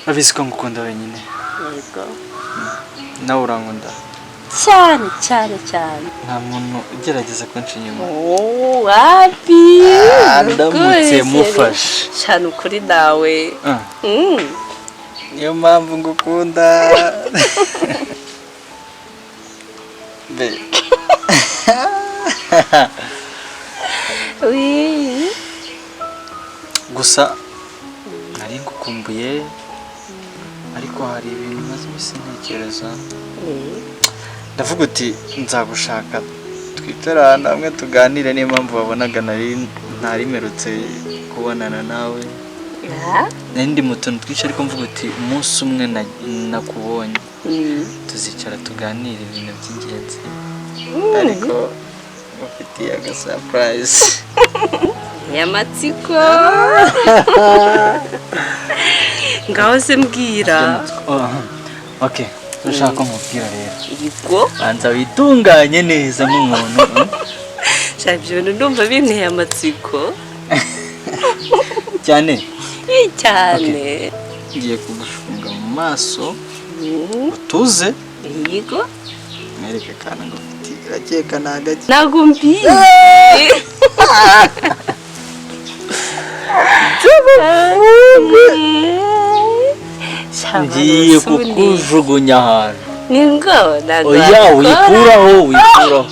Abizi ko ngukunda wenyine. Yego. Nawe urankunda. Cyane. Nta muntu ugerageza kunca inyuma. Wapi? Ndamutse mufashe. Cyane ukuri nawe. Niyo mpamvu ngukunda. Be. Oui. Gusa nari ngukumbuye ariko hari ibintu maze bisintekereza. Ndavuga uti nzagushaka twicarana hamwe tuganire niyo mpamvu wabonaga ntari merutse kubonana nawe. Ndi muto twica ariko mvuga uti umunsi umwe nakubonye tuzicara tuganire ibintu by'ingenzi ariko ufitiye aga surprise yamatsiko ngaho se mbwira. Okay, ushaka mubwira rero yego banza witunganye neza nk'umuntu. Cyabyo ndumva binteye amatsiko cyane. Ngiye kugufunga mu maso utuze. Yego mwereke kana ngo irakeka nagaki nago mbi. Ngiye kukujugunya ahantu. Ningo nago. Oya wikuraho.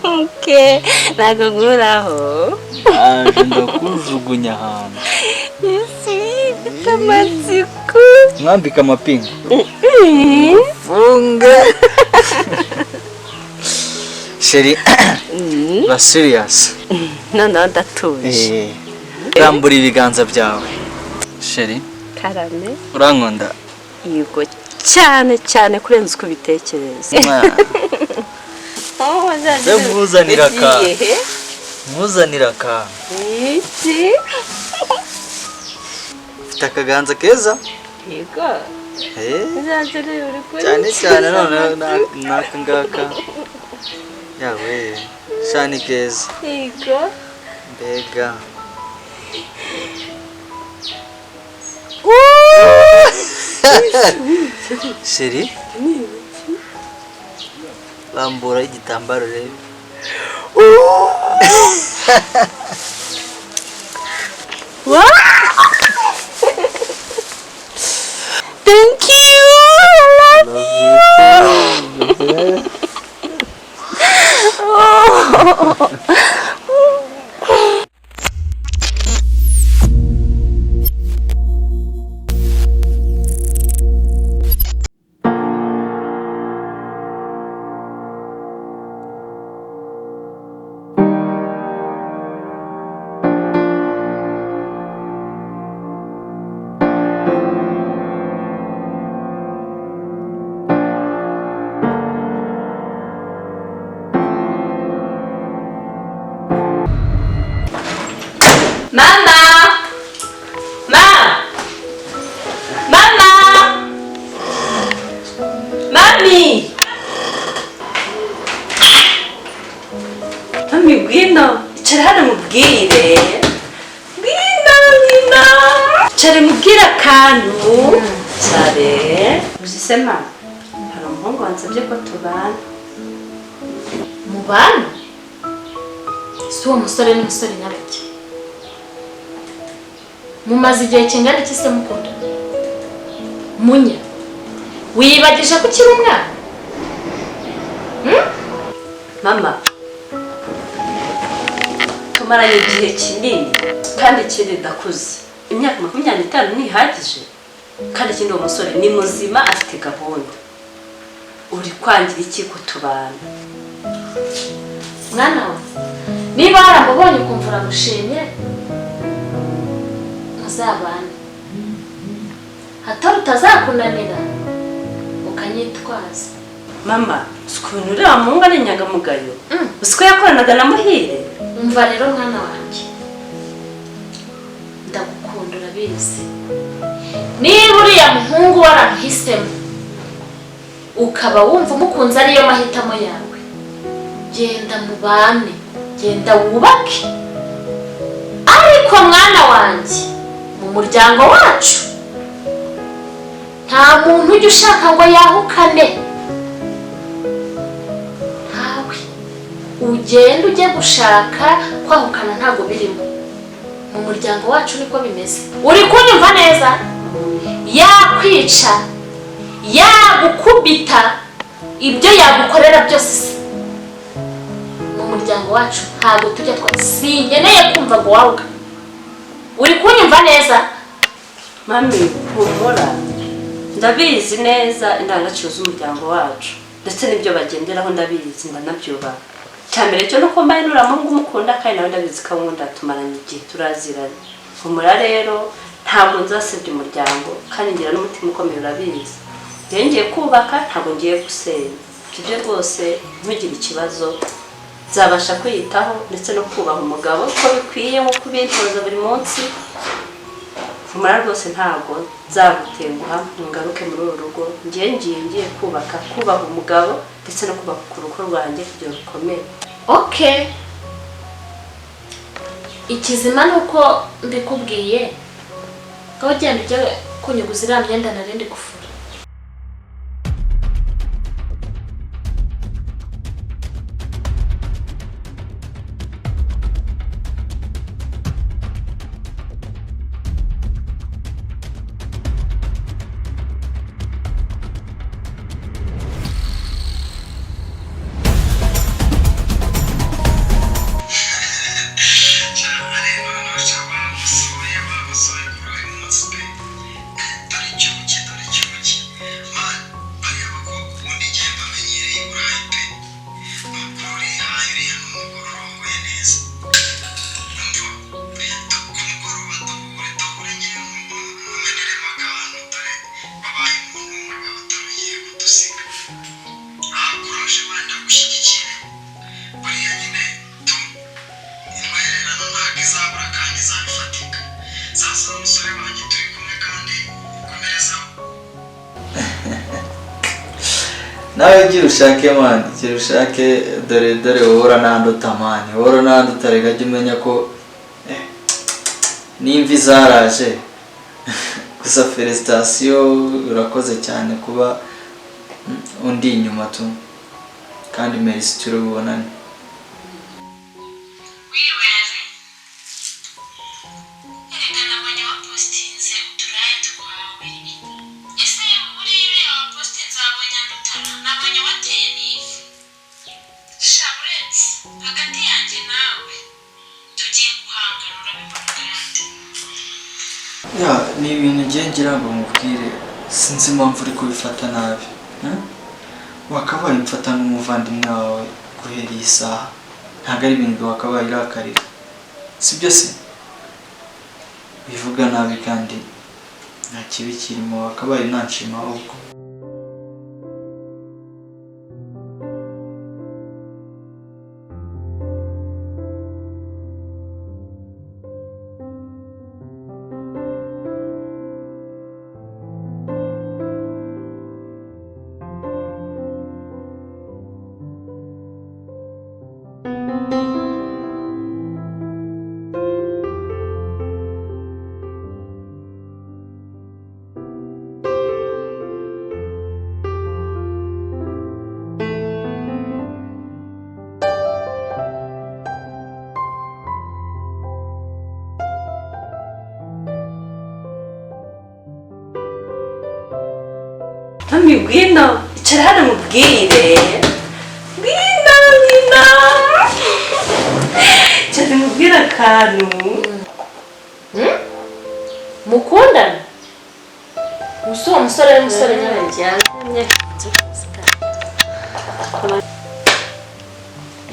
Okay, nago nguraho. Aje ndakujugunya ahantu. Amatsiko. Mwambika amapingu. Funga. Sheri. Ba serious. No ndatuje. Rambura ibiganza byawe. Sheri. Karame. Urankunda? Yego cyane kurenza uko bitekereza. Muzanira ka. Iki? Ufite akaganza keza? Yego. Cyane none naka ngaka. Yawe, shani keza. Yego. Mbega. Sheri? Bambura igitambaro rero. Thank you. I love you. Kanu cyare uzisema hari umuhungu wansabye ko tubana. Mubana? Si uwo musore n'umusore nyabaki? Mumaze igihe kingana iki se mukunda? Munya wibagije ko ukiri umwana? Mama tumaranye igihe kinini kandi kiri dakuze. Imyaka 25 ntihagije kandi ikindi uwo musore ni muzima afite gahunda. Uri kwangira iki kutubana? Mwana we niba waramubonye ukumva uramushimye muzabana. Hato utazakunanira ukanyitwaza. Mama ukuntu uriya muhungu ari inyangamugayo usiko yakoranaga na Muhire. Umva rero mwana wanjye ndagukunda urabizi. Niba uriya muhungu waramuhisemo ukaba wumva umukunzi ariyo mahitamo yawe, genda mubane, genda wubake. Ariko mwana wanjye mu muryango wacu nta muntu ujya ushaka ngo yahukane. Ntawe ugenda ujye gushaka kwahukana, ntabwo birimo mu muryango wacu, niko bimeze. Uri kunyumva neza? Yakwica, yagukubita, ibyo yagukorera byose mu muryango wacu ntabwo tujya sinkeneye kumva ngo wahuka. Uri kunyumva neza? Mami, humura, ndabizi neza indangagaciro z'umuryango wacu ndetse n'ibyo bagenderaho, ndabizi ndanabyubaha. Cyambere cyo nuko mbaye nuramungu mukunda kandi nawe ndabizi ko nkunda, tumaranye igihe turaziranye. Humura rero, ntabwo nzasebya umuryango kandi ngira n'umutima ukomeye, urabizi. Ngiye kubaka, ntabwo ngiye gusenya. Ibyo rwose ntugire ikibazo, nzabasha kwiyitaho ndetse no kubaha umugabo uko bikwiye, nko kubintoza buri munsi. Humura rwose, ntabwo nzagutenguha ngaruke muri uru rugo. Ngiye kubaka, kubaha umugabo ndetse no kubaka urugo rwanjye kugira rukomere. Okay, ikizima nuko mbikubwiye ko ugenda ujya kunyuguza iriya myenda narindi gufura. nawe gira ushake mani, gira ushake, dore wohora nanduta mani, wohora nanduta, reka jya umenya ko n'imvi zaraje. Gusa felicitation, urakoze cyane kuba undi inyuma tu, kandi merci turabonane. Ni ibintu ngira ngo mubwire, sinzi impamvu uri kubifata nabi. Wakabaye mfata nk'umuvandimwe wawe guhera iyi saha, ntabwo ari ibintu wakabaye irakarira, sibyo se? Bivuga nabi kandi nta kibi kirimo, wakabaye ntanshima ahubwo. Mami, ngwino, icara hano mubwire. Ngwino. Cyane mubwire akantu. Mukundana? Umusore nyanjye.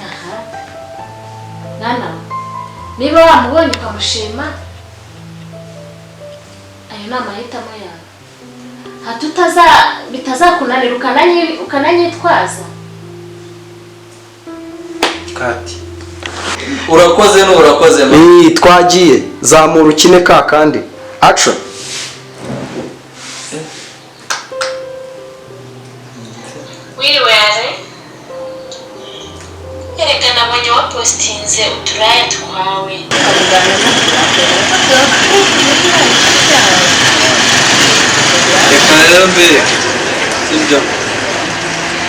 Aha. Nana, niba wamubonye ukamushima, ayo ni amahitamo yawe. Hato bitazakunanira ukananyitwaza. Kati, urakoze n'urakoze. Twagiye, zamura ukine ka kandi. Action. Miroir, erega nabonye wapostinze uturaya twawe. reka rero mbere sibyo